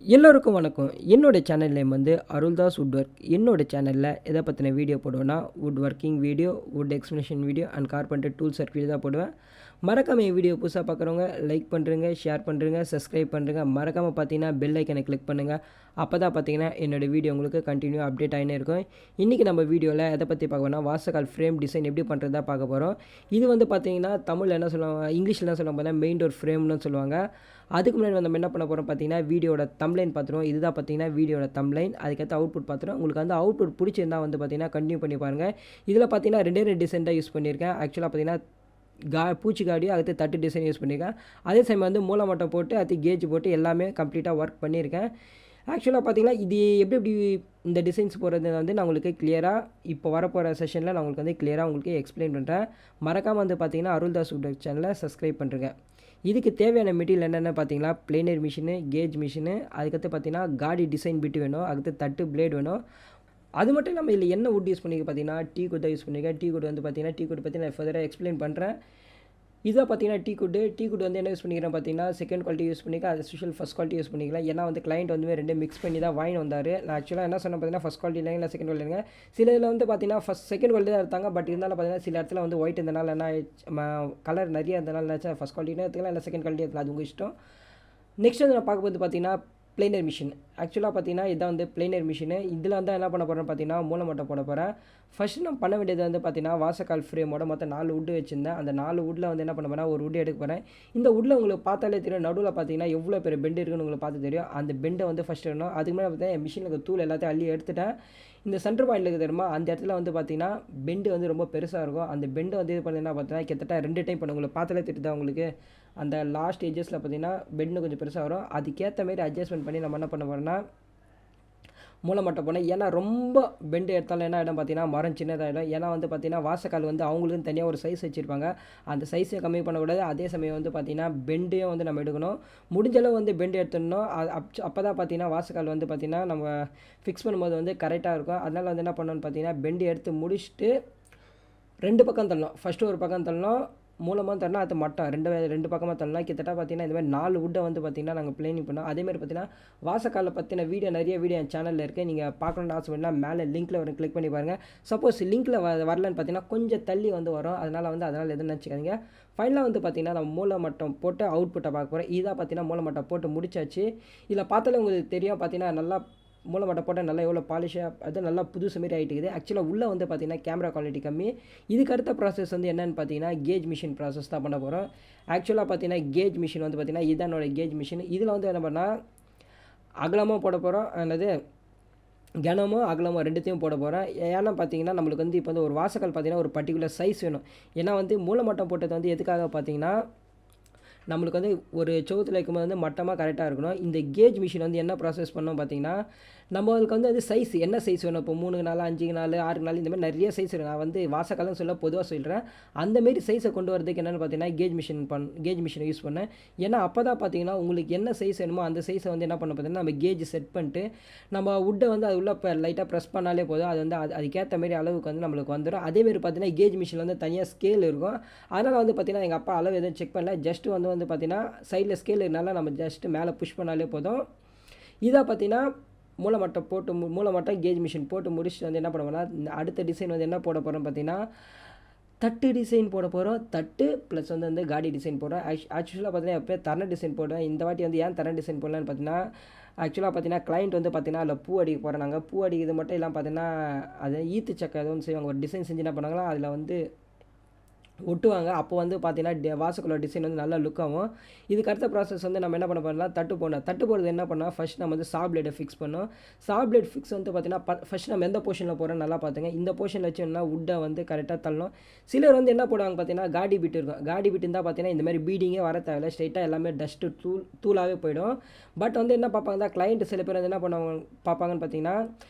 எல்லோருக்கும் வணக்கம். என்னோட சேனல் நேம் வந்து அருள்தாஸ் வுட் ஒர்க். என்னோட சேனலில் எதை பற்றின வீடியோ போடுவேன்னா, wood working video, wood explanation video and carpenter tools work video தான் போடுவேன். மறக்காம என் வீடியோ புதுசாக பார்க்குறவங்க லைக் பண்ணுறங்க, ஷேர் பண்ணுறங்க, சப்ஸ்கிரைப் பண்ணுறங்க. மறக்காமல் பார்த்தீங்கன்னா பெல் ஐக்கனை கிளிக் பண்ணுங்கள். அப்போ தான் பார்த்தீங்கன்னா என்னோடய வீடியோ உங்களுக்கு கண்டினியூ அப்டேட் ஆகினே இருக்கும். இன்றைக்கி நம்ம வீடியோவில் எதை பற்றி பார்க்கணும்னா, வாசக்கால் ஃப்ரேம் டிசைன் எப்படி பண்ணுறதா பார்க்க போகிறோம். இது வந்து பார்த்தீங்கன்னா தமிழில் என்ன சொல்லுவாங்க, இங்கிலீஷில் என்ன சொல்லுவாங்க பார்த்தீங்கன்னா மெயின் டோர் ஃப்ரேம்னு சொல்லுவாங்க. அதுக்கு முன்னாடி நம்ம என்ன பண்ண போகிறோம் பார்த்தீங்கன்னா, வீடியோட தம்ப்லைன் பார்த்துருவோம். இதுதான் பார்த்தீங்கன்னா வீடியோட தம்ப்லைன். அதுக்கேற்ற அவுட்புட் பார்த்துருவோம். உங்களுக்கு வந்து அவுட்புட் பிடிச்சிருந்தா வந்து பார்த்தீங்கன்னா கண்டினியூ பண்ணி பாருங்கள். இதில் பார்த்தீங்கன்னா ரெண்டு டிசைன் தான் யூஸ் பண்ணியிருக்கேன். ஆக்சுவலாக பார்த்தீங்கன்னா பூச்சிக்காடியும் அடுத்து தட்டு டிசைன் யூஸ் பண்ணியிருக்கேன். அதே சமயம் வந்து மூலமட்டம் போட்டு அது கேஜ் போட்டு எல்லாமே கம்ப்ளீட்டாக ஒர்க் பண்ணியிருக்கேன். ஆக்சுவலாக பார்த்தீங்கன்னா இது எப்படி இந்த டிசைன்ஸ் போகிறது வந்து நான் உங்களுக்கு கிளியராக இப்போ வரப்போகிற செஷனில் நான் உங்களுக்கு வந்து கிளியராக உங்களுக்கு எக்ஸ்பிளைன் பண்ணுறேன். மறக்காமல் வந்து பார்த்தீங்கன்னா அருள்தாஸ் வுட் ஒர்க் சேனலை சப்ஸ்கிரைப் பண்ணுறேங்க. இதுக்கு தேவையான மெட்டீரியல் என்னென்ன பார்த்தீங்கன்னா, பிளேனர் மிஷினு, கேஜ் மிஷினு, அதுக்கடுத்து பார்த்தீங்கன்னா காடி டிசைன் பிட்டு வேணும், அடுத்து தட்டு பிளேட் வேணும். அது மட்டும் இல்லாமல் இதில் என்ன வுட் யூஸ் பண்ணிக்க பார்த்தீங்கன்னா, டீக் வுட் தான் யூஸ் பண்ணியிருக்கேன். டீக் வுட் வந்து பார்த்தீங்கன்னா டீக் வுட் பற்றி நான் ஃபர்தராக எக்ஸ்பிளைன் பண்ணுறேன். இதாக பார்த்தீங்கன்னா டீக் வுட் வந்து என்ன யூஸ் பண்ணிக்கிறேன் பார்த்தீங்கன்னா, செகண்ட் குவாலிட்டி யூஸ் பண்ணிக்கலாம். அது ஸ்பெஷல் ஃபஸ்ட் குவாலிட்டி யூஸ் பண்ணிக்கலாம். ஏன்னா வந்து கிளைண்ட் வந்து ரெண்டு மிக்ஸ் பண்ணி தான் வாங்கி வந்தார். நான் ஆக்சுவலாக என்ன சொன்னேன் பார்த்தீங்கன்னா, ஃபஸ்ட் குவாலிட்டி இல்லைங்க செகண்ட் குவாலிட்டி இல்லைங்க. சில இதில் வந்து பார்த்தீங்கன்னா செகண்ட் குவாலிட்டி தான் எடுத்தாங்க. பட் இருந்தாலும் பார்த்தீங்கன்னா சில இடத்துல வந்து ஒயிட் இருந்தனால என்ன கலர் நிறைய இருந்தனால நினச்சா ஃபஸ்ட் குவாலிட்டினே எடுத்துக்கலாம், இல்லை செகண்ட் குவாலிட்டி எடுத்துக்கலாம், அது உங்கள் இஷ்டம். நெக்ஸ்ட் வந்து நான் பார்க்கும்போது பார்த்தீங்கன்னா பிளேனர் மிஷின். ஆக்சுவலாக பார்த்தீங்கன்னா இதான் வந்து பிளேனர் மிஷினு. இதில் வந்து என்ன பண்ண போகிறேன்னு பார்த்தீங்கன்னா மூலமட்டம் போட போகிறேன். ஃபஸ்ட்டு நான் பண்ண வேண்டியது வந்து பார்த்தீங்கன்னா வாசக்கால் ஃப்ரேமோட மொத்தம் 4 வுட்டு வச்சுருந்தேன். அந்த 4 வுட்டில் வந்து என்ன பண்ண போகிறேன், ஒரு வுட்டு எடுக்க போகிறேன். இந்த வுட்டில் உங்களுக்கு பார்த்தாலே தெரியும், நடுவில் பார்த்தீங்கன்னா எவ்வளோ பெரிய பெண்டு இருக்குன்னு உங்களுக்கு பார்த்து தெரியும். அந்த பெண்டை வந்து ஃபஸ்ட்டு வேணும். அதுக்கு மேலே பார்த்தீங்கன்னா என் மிஷினில் இருக்க தூள் எல்லாத்தையும் அள்ளி எடுத்துட்டேன். இந்த சென்டர் பாயிண்டில் இருக்குது தெரியுமா, அந்த இடத்துல வந்து பார்த்தீங்கன்னா பெண்டு வந்து ரொம்ப பெருசாக இருக்கும். அந்த பெண்டை வந்து இது பார்த்தீங்கன்னா கிட்டத்தட்ட 2 டைம் பண்ண உங்களுக்கு பார்த்தாலே தெரியுதா உங்களுக்கு. அந்த லாஸ்ட் ஏஜஸில் பார்த்தீங்கன்னா பெண்டு கொஞ்சம் பெருசாக வரும். அதுக்கேற்ற மாரி அட்ஜஸ்ட்மெண்ட் பண்ணி நம்ம என்ன பண்ண போகிறோம்னா மூலமட்டம் போனேன். ஏன்னா ரொம்ப பெண்டு எடுத்தாலும் என்ன ஆகிடும் பார்த்தீங்கன்னா மரம் சின்னதாகிடும். ஏன்னா வந்து பார்த்தீங்கன்னா வாசக்கால் வந்து அவங்களுக்கும் தனியாக ஒரு சைஸ் வச்சுருப்பாங்க. அந்த சைஸை கம்மி பண்ணக்கூடாது. அதே சமயம் வந்து பார்த்தீங்கன்னா பெண்டையும் வந்து நம்ம எடுக்கணும். முடிஞ்சளவு வந்து பெண்டு எடுத்துடணும். அப்போ தான் பார்த்தீங்கன்னா வாசக்கால் வந்து பார்த்தீங்கன்னா நம்ம ஃபிக்ஸ் பண்ணும்போது வந்து கரெக்டாக இருக்கும். அதனால் வந்து என்ன பண்ணணும்னு பார்த்தீங்கன்னா பெண்டு எடுத்து முடிச்சுட்டு 2 பக்கம் தள்ளணும். ஃபஸ்ட்டு ஒரு பக்கம் தள்ளணும், மூலமாக தரணும், அது மட்டம் ரெண்டு பக்கமாக தரலாம். கிட்டத்தட்ட பார்த்தீங்கன்னா இந்த மாதிரி 4 வுட்டை வந்து பார்த்தீங்கன்னா நாங்கள் பிளேனிங் பண்ணோம். அதேமாதிரி பார்த்தீங்கன்னா வாசக்காலை பற்றின நிறைய வீடியோ என் சேனலில் இருக்குது. நீங்கள் பார்க்கணுன்னு ஆசைப்பட்டா மேலே லிங்க்கில் வரும், கிளிக் பண்ணி பாருங்கள். சப்போஸ் லிங்க்கில் வரலன்னு பார்த்தீங்கன்னா கொஞ்சம் தள்ளி வந்து வரும். அதனால் எதுவும் நினச்சிக்காதீங்க. ஃபைனலாக வந்து பார்த்தீங்கன்னா நம்ம மூலமட்டம் போட்டு அவுட்புட்டை பார்க்க போகிறேன். இதாக பார்த்தீங்கன்னா மூலமட்டம் போட்டு முடிச்சாச்சு. இதில் பார்த்தாலே உங்களுக்கு தெரியும் பார்த்தீங்கன்னா நல்லா மூலமட்டம் போட்டால் நல்லா எவ்வளோ பாலிஷாக அது நல்லா புதுசு மாரி ஆகிட்டுக்குது. ஆக்சுவலாக உள்ளே வந்து பார்த்தீங்கன்னா கேமரா குவாலிட்டி கம்மி. இதுக்கு அடுத்த ப்ராசஸ் வந்து என்னென்னு பார்த்தீங்கன்னா கேஜ் மிஷின் ப்ராசஸ் தான் பண்ண போகிறோம். ஆக்சுவலாக பார்த்தீங்கன்னா கேஜ் மிஷின் வந்து பார்த்தீங்கன்னா இதுதான் என்னோடய கேஜ் மிஷின். இதில் வந்து என்ன பண்ணால் அகலமாக போட போகிறோம், அல்லது கனமோ அகலமோ ரெண்டுத்தையும் போட போகிறேன். ஏன்னா பார்த்தீங்கன்னா நம்மளுக்கு வந்து இப்போ வந்து ஒரு வாசக்கால் பார்த்தீங்கன்னா ஒரு பர்டிகுலர் சைஸ் வேணும். ஏன்னா வந்து மூலமட்டம் போட்டது வந்து எதுக்காக பார்த்தீங்கன்னா நம்மளுக்கு வந்து ஒரு செவுத்தில் வைக்கும்போது வந்து மட்டமாக கரெக்டாக இருக்கணும். இந்த கேஜ் மிஷின் வந்து என்ன ப்ராசஸ் பண்ணோம் பார்த்தீங்கன்னா, நம்மளுக்கு வந்து அது சைஸ் என்ன சைஸ் வேணும். இப்போ 3 நாள் 5 நாள் 6 நாள் இந்த மாதிரி நிறைய சைஸ் இருக்குது. நான் வந்து வாசக்காலம் சொல்ல பொதுவாக சொல்கிறேன். அந்தமாரி சைஸை கொண்டு வரதுக்கு என்னென்னு பார்த்தீங்கன்னா கேஜ் மிஷினை யூஸ் பண்ணேன். ஏன்னா அப்போ தான் பார்த்தீங்கன்னா உங்களுக்கு என்ன சைஸ் வேணுமோ அந்த சைஸை வந்து என்ன பண்ண பார்த்தீங்கன்னா நம்ம கேஜ் செட் பண்ணிட்டு நம்ம வுட்டை வந்து அது உள்ள இப்போ லைட்டாக ப்ரெஸ் பண்ணாலே போதும். அது வந்து அதுக்கேற்ற மாரி அளவுக்கு வந்து நம்மளுக்கு வந்துடும். அதேமாரி பார்த்தீங்கன்னா கேஜ் மிஷினில் வந்து தனியாக ஸ்கேல் இருக்கும். அதனால் வந்து பார்த்தீங்கன்னா எங்கள் அப்பா அளவு எதுவும் செக் பண்ணல. ஜஸ்ட்டு வந்து பார்த்தீங்கன்னா சைடில் ஸ்கேல் இருந்தாலும் நம்ம ஜஸ்ட்டு மேலே புஷ் பண்ணாலே போதும். இதாக பார்த்தீங்கன்னா மூலமட்டம் கேஜ் மிஷின் போட்டு முடிச்சுட்டு வந்து என்ன பண்ணுவோம்னா அடுத்த டிசைன் வந்து என்ன போட போகிறோம் பார்த்தீங்கன்னா தட்டு டிசைன் போட போகிறோம். தட்டு ப்ளஸ் வந்து காடி டிசைன் போடுறோம். ஆக்சுவலாக பார்த்தீங்கன்னா எப்போ தரண டிசைன் போடுவேன். இந்த வாட்டி வந்து ஏன் தரண டிசைன் போடலான்னு பார்த்தீங்கன்னா ஆக்சுவலாக பார்த்தீங்கன்னா கிளைண்ட் வந்து பார்த்தீங்கன்னா அதில் பூ அடிக்க போகிறோம். நாங்கள் பூ அடிக்கிறது மட்டும் இல்லாமல் பார்த்தீங்கன்னா அதை ஈத்து சக்கை எதுவும் செய்வாங்க. ஒரு டிசைன் செஞ்சு என்ன பண்ணாங்களோ அதில் வந்து ஒட்டுவாங்க. அப்போ வந்து பார்த்தீங்கன்னா வாசக்காலோட டிசைன் வந்து நல்லா லுக் ஆகும். இதுக்கு அடுத்த ப்ராசஸ் வந்து நம்ம என்ன பண்ண போகிறோம்னா தட்டு போடுறது என்ன பண்ணால் ஃபஸ்ட் நம்ம வந்து சா பிளேடை ஃபிக்ஸ் பண்ணோம். சா பிளேட் ஃபிக்ஸ் வந்து பார்த்தீங்கன்னா ஃபஸ்ட் நம்ம எந்த போர்ஷனில் போகிறோம் நல்லா பார்த்துங்க. இந்த போர்ஷனில் வச்சோம்னா வுட்டை வந்து கரெக்டாக தள்ளணும். சிலர் வந்து என்ன போடுவாங்க பார்த்தீங்கன்னா காடி பிட் இருக்கும். காடி பிட் இருந்தால் பார்த்தீங்கன்னா இந்த மாதிரி பீடிங்கே வர தேவையில்லை, ஸ்ட்ரைட்டாக எல்லாமே டஸ்ட்டு தூளாகவே போயிடும். பட் வந்து என்ன பார்ப்பாங்க கிளைண்ட் சில பேர் வந்து என்ன பண்ணுவாங்க பார்ப்பாங்கன்னு பார்த்தீங்கன்னா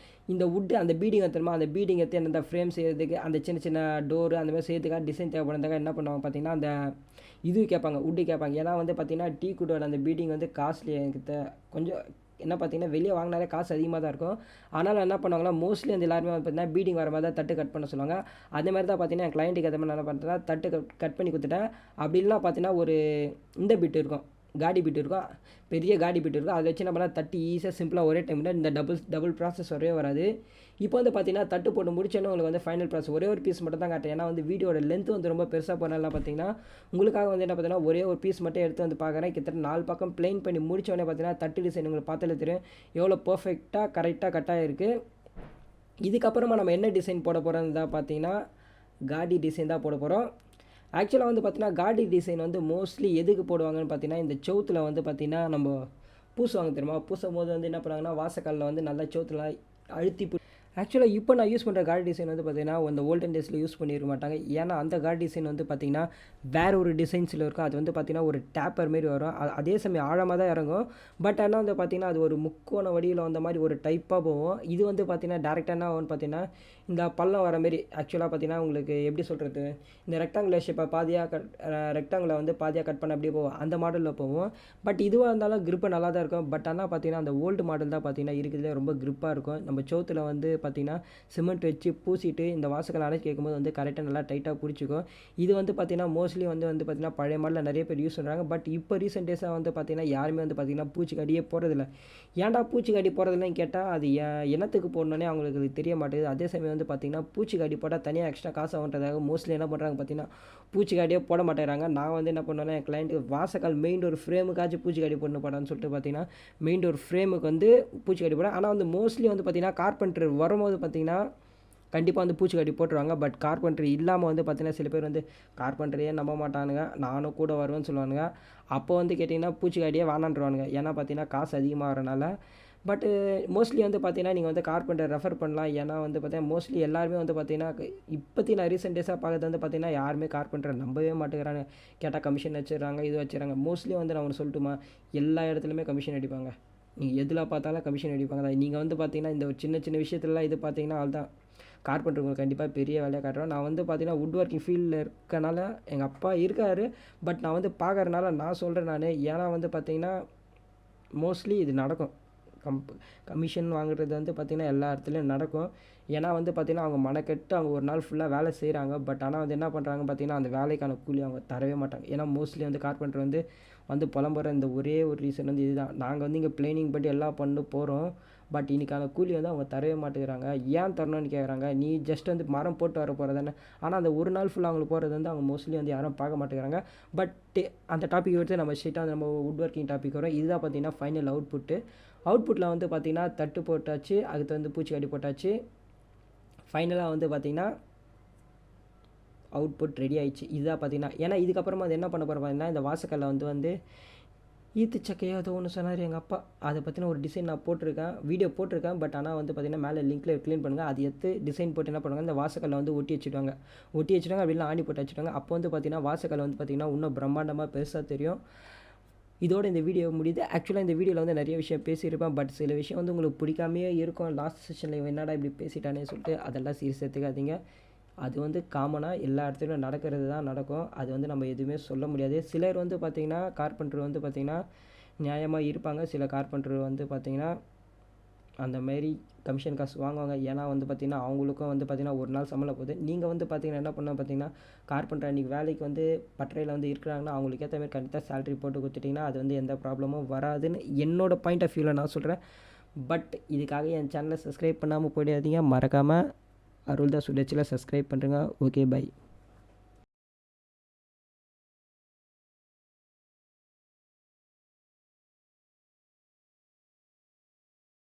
இந்த வுட்டு அந்த பீடிங் எடுத்துமா அந்த பீடிங் எடுத்து அந்த ஃப்ரேம் செய்கிறதுக்கு அந்த சின்ன டோரு அந்த மாதிரி செய்யறதுக்காக டிசைன் தேவைப்படுறதுக்காக என்ன பண்ணுவாங்க பார்த்தீங்கன்னா அந்த இது கேட்பாங்க, வுட்டு கேட்பாங்க. ஏன்னா வந்து பார்த்தீங்கன்னா டீக் வுட்டோட அந்த பீடிங் வந்து காஸ்ட்லி எனக்கு கொஞ்சம் என்ன பார்த்தீங்கன்னா வெளியே வாங்கினாலே காசு அதிகமாக தான் இருக்கும். ஆனால் என்ன பண்ணுவாங்கன்னா மோஸ்ட்லி வந்து எல்லாருமே வந்து பார்த்தீங்கன்னா பீடிங் வர மாதிரி தான் தட்டு கட் பண்ண சொல்லுவாங்க. அதே மாதிரி தான் பார்த்தீங்கன்னா என் கிளைண்ட்டுக்கு அதே மாதிரி என்ன பண்ணுறேன்னா தட்டு கட் பண்ணி கொடுத்துட்டேன். அப்படி இல்லைனா பார்த்தீங்கன்னா ஒரு இந்த பிட் இருக்கும், காடி பிட் இருக்கும், பெரிய காடி பிட் இருக்கும். அதை வச்சு நம்மளால் தட்டி ஈஸியாக சிம்பிளாக ஒரே டைமில் இந்த டபுள் ப்ராசஸ் வரவே வராது. இப்போ வந்து பார்த்தீங்கன்னா தட்டு போட்டு முடிச்சோன்னே உங்களுக்கு வந்து ஃபைனல் ப்ராசஸ் ஒரே ஒரு பீஸ் மட்டும் தான் காட்டுறேன். ஏன்னா வந்து வீடியோட லென்த் வந்து ரொம்ப பெருசாக போனாலாம் பார்த்தீங்கன்னா உங்களுக்காக வந்து என்ன பார்த்தீங்கன்னா ஒரே ஒரு பீஸ் மட்டும் எடுத்து வந்து பார்க்குறேன். கிட்டத்தட்ட 4 பக்கம் ப்ளைன் பண்ணி முடிச்சோடனே பார்த்தீங்கன்னா தட்டு டிசைன் உங்களுக்கு பார்த்தாலே தெரியும் எவ்வளோ பர்ஃபெக்டாக கரெக்டாக கட்டாக இருக்குது. இதுக்கப்புறமா நம்ம என்ன டிசைன் போட போகிறோம்னு தான் பார்த்தீங்கன்னா காடி டிசைன் தான் போட போகிறோம். ஆக்சுவலாக வந்து பார்த்தீங்கன்னா காடி டிசைன் வந்து மோஸ்ட்லி எதுக்கு போடுவாங்கன்னு பார்த்தீங்கன்னா இந்த செவுத்தில் வந்து பார்த்தீங்கன்னா நம்ம பூசுவாங்க தெரியுமா, பூசும் போது வந்து என்ன பண்ணுவாங்கன்னா வாசக்காலில் வந்து நல்லா செவுத்தில் அழுத்தி ஆக்சுவலாக இப்போ நான் யூஸ் பண்ணுற கார்டு டிசைன் வந்து பார்த்தீங்கன்னா அந்த ஓல்டன் டேஸில் யூஸ் பண்ணியிருக்க மாட்டாங்க. ஏன்னா அந்த கார்டு டிசைன் வந்து பார்த்திங்கன்னா வேறு ஒரு டிசைன்ஸில் இருக்கும். அது வந்து பார்த்திங்கன்னா ஒரு டேப்பர் மாரி வரும். அதே சமயம் ஆழமாக தான் இறங்கும். பட் ஆனால் வந்து பார்த்திங்கன்னா அது ஒரு முக்கோண வடிவில் வந்த மாதிரி ஒரு டைப்பாக போகும். இது வந்து பார்த்திங்கன்னா டேரெக்டாக என்ன ஆகும்னு பார்த்தீங்கன்னா இந்த பள்ளம் வர மாரி ஆக்சுவலாக பார்த்திங்கன்னா உங்களுக்கு எப்படி சொல்கிறது, இந்த ரெக்டாங்குலர் ஷேப்பை ரெக்டாங்குலர் வந்து பாதியாக கட் பண்ண அப்படியே போகும், அந்த மாடலில் போகும். பட் இதுவாக இருந்தாலும் grip நல்லா தான் இருக்கும். பட் ஆனால் பார்த்திங்கன்னா அந்த ஓல்டு மாடல் தான் பார்த்திங்கன்னா இருக்கிறதுலே ரொம்ப gripஆக இருக்கும். நம்ம சோத்தில் வந்து பார்த்திங்கன்னா சிமெண்ட் வச்சு பூசிட்டு இந்த வாசக்கால் அடைச்சி கேட்கும்போது வந்து கரெக்டாக நல்லா டைட்டாக பிடிச்சிக்கும். இது வந்து பார்த்திங்கன்னா மோஸ்ட்லி வந்து பார்த்திங்கன்னா பழைய மாடலில் நிறைய பேர் யூஸ் பண்ணுறாங்க. பட் இப்போ ரீசெண்ட் டேஸாக வந்து பார்த்திங்கன்னா யாருமே வந்து பார்த்திங்கன்னா பூச்சிக்கடியே போகிறதில்ல. ஏன்டா பூச்சிக்கடி போகிறதில்லன்னு கேட்டால் அது என்னத்துக்கு போடணுன்னே அவங்களுக்கு அது தெரிய மாட்டேங்குது. அதே சமயம் வந்து பார்த்திங்கன்னா பூச்சிக்கடி போட்டால் தனியாக எக்ஸ்ட்ரா காசு ஆகுன்றதாக மோஸ்ட்லி என்ன பண்ணுறாங்க பார்த்திங்கன்னா பூச்சிக்கடியே போட மாட்டேங்கிறாங்க. நான் வந்து என்ன பண்ணுவேன்னா என் கிளைண்ட்டுக்கு வாசக்கால் மெயின் டோர் ஃப்ரேமுக்காச்சும் பூச்சிக்கடி போடணும் போடான்னு சொல்லிட்டு பார்த்திங்கன்னா மெயின் டோர் ஃப்ரேமுக்கு வந்து பூச்சிக்கடி போட. ஆனால் வந்து மோஸ்ட்லி வந்து பார்த்திங்கன்னா கார்பெண்டர் வரும்போது பார்த்திங்கன்னா கண்டிப்பாக வந்து பூச்சிக்கடி போட்டுருவாங்க. பட் கார்பெண்டர் இல்லாமல் வந்து பார்த்திங்கன்னா சில பேர் வந்து கார்பெண்டரையே நம்ப மாட்டானுங்க, நானும் கூட வருவேன்னு சொல்லுவானுங்க. அப்போ வந்து கேட்டிங்கன்னா பூச்சிக்கடியே வேணான்றுவானுங்க. ஏன்னா பார்த்திங்கன்னா காசு அதிகமாக வரனால. பட்டு மோஸ்ட்லி வந்து பார்த்திங்கன்னா நீங்கள் வந்து கார்பெண்டர் ரெஃபர் பண்ணலாம். ஏன்னா வந்து பார்த்தீங்கன்னா மோஸ்ட்லி எல்லாருமே வந்து பார்த்திங்கன்னா இப்போத்தி நான் ரீசெண்ட் டேஸாக பார்க்கறது வந்து பார்த்திங்கன்னா யாருமே கார்பெண்டரை நம்பவே மாட்டேங்கிறாங்க. கேட்டால் கமிஷன் வச்சுறாங்க, இது வச்சுறாங்க. மோஸ்ட்லி வந்து நான் ஒன்று சொல்லட்டுமா, எல்லா இடத்துலையுமே கமிஷன் அடிப்பாங்க. நீங்கள் எதில் பார்த்தாலும் கமிஷன் அடிப்பாங்க தான். நீங்கள் வந்து பார்த்திங்கன்னா இந்த ஒரு சின்ன சின்ன விஷயத்துலலாம் இது பார்த்திங்கன்னா அதுதான் கார்பெண்டர் உங்களுக்கு கண்டிப்பாக பெரிய வேலையாக காட்டுறோம். நான் வந்து பார்த்திங்கன்னா வுட் ஒர்க்கிங் ஃபீல்டில் இருக்கனால எங்கள் அப்பா இருக்கார். பட் நான் வந்து பார்க்கறனால நான் சொல்கிறேன் நான். ஏன்னா வந்து பார்த்திங்கன்னா மோஸ்ட்லி இது நடக்கும். கமிஷன் வாங்குறது வந்து பார்த்திங்கன்னா எல்லா இடத்துலையும் நடக்கும். ஏன்னா வந்து பார்த்திங்கன்னா அவங்க மெனக்கெட்டு அவங்க ஒரு நாள் ஃபுல்லாக வேலை செய்கிறாங்க. பட் ஆனால் வந்து என்ன பண்ணுறாங்க பார்த்திங்கன்னா அந்த வேலைக்கான கூலி அவங்க தரவே மாட்டாங்க. ஏன்னா மோஸ்ட்லி வந்து கார்பெண்டர் வந்து புலம்புற இந்த ஒரே ஒரு ரீசன் வந்து இதுதான். நாங்கள் வந்து இங்கே பிளானிங் படி எல்லாம் பண்ணி போகிறோம். பட் இன்றைக்கான கூலி வந்து அவங்க தரவே மாட்டேங்கிறாங்க. ஏன் தரணும்னு கேட்குறாங்க. நீ ஜஸ்ட் வந்து மரம் போட்டு வர போகிறதானே. ஆனால் அந்த ஒரு நாள் ஃபுல்லாக அவங்களுக்கு போகிறது வந்து அவங்க மோஸ்ட்லி வந்து யாரும் பார்க்க மாட்டேங்கிறாங்க. பட் அந்த டாபிக் எடுத்து நம்ம ஸ்ட்ரெயிட்டாக வந்து நம்ம வுட் ஒர்க்கிங் டாபிக் வரும். இதுதான் பார்த்திங்கன்னா ஃபைனல் அவுட்புட்டில் வந்து பார்த்திங்கன்னா தட்டு போட்டாச்சு, அதுக்கு வந்து பூச்சிக்கடி போட்டாச்சு. ஃபைனலாக வந்து பார்த்திங்கன்னா அவுட்புட் ரெடி ஆகிடுச்சு. இதுதான் பார்த்திங்கன்னா ஏன்னா இதுக்கப்புறமா அது என்ன பண்ண போகிற பார்த்திங்கன்னா இந்த வாசக்கல்லை வந்து ஈத்து சக்கையோ ஏதோ ஒன்று சொன்னார் எங்கள் அப்பா. அதை பற்றின ஒரு டிசைன் நான் வீடியோ போட்டிருக்கேன். பட் ஆனால் வந்து பார்த்திங்கன்னா மேலே லிங்க்கில் க்ளீன் பண்ணுங்கள். அது எடுத்து டிசைன் போட்டு என்ன பண்ணுவாங்க, இந்த வாசக்கல்லை வந்து ஒட்டி வச்சுடுவாங்க அப்படின்னா ஆணி போட்டு வச்சுட்டாங்க. அப்போ வந்து பார்த்திங்கன்னா வாசக்கல்லை வந்து பார்த்திங்கன்னா இன்னும் பிரம்மாண்டமாக பெருசாக தெரியும். இதோட இந்த வீடியோ முடியுது. ஆக்சுவலாக இந்த வீடியோவில் வந்து நிறைய விஷயம் பேசியிருப்பேன். பட் சில விஷயம் வந்து உங்களுக்கு பிடிக்காமையே இருக்கும். லாஸ்ட் செஷனில் என்னடா இப்படி பேசிட்டானே சொல்லிட்டு அதெல்லாம் சீரியஸ் எடுத்துக்காதீங்க. அது வந்து காமனாக எல்லா இடத்துலையும் நடக்கிறது தான் நடக்கும். அது வந்து நம்ம எதுவுமே சொல்ல முடியாது. சிலர் வந்து பார்த்திங்கன்னா கார்பெண்டர் வந்து பார்த்திங்கன்னா நியாயமாக இருப்பாங்க. சில கார்பெண்டர் வந்து பார்த்திங்கன்னா அந்தமாரி கமிஷன் காசு வாங்குவாங்க. ஏன்னா வந்து பார்த்திங்கன்னா அவங்களுக்கும் வந்து பார்த்திங்கன்னா ஒரு நாள் சம்பளம் போகுது. நீங்கள் வந்து பார்த்திங்கன்னா என்ன பண்ண பார்த்திங்கன்னா கார்பெண்டர் அன்றைக்கி வேலைக்கு வந்து பட்டறையில் வந்து இருக்கிறாங்கன்னா அவங்களுக்கு ஏற்ற மாதிரி கண்டிப்பாக சேலரி போட்டு கொடுத்துட்டிங்கன்னா அது வந்து எந்த ப்ராப்ளமும் வராதுன்னு என்னோடய பாயிண்ட் ஆஃப் வியூவில் நான் சொல்கிறேன். பட் இதுக்காக என் சேனலை சப்ஸ்கிரைப் பண்ணாமல் போயிடாதீங்க. மறக்காமல் அருள்தாஸ் உடச்சில் சப்ஸ்கிரைப் பண்ணுறேங்க. Okay, by.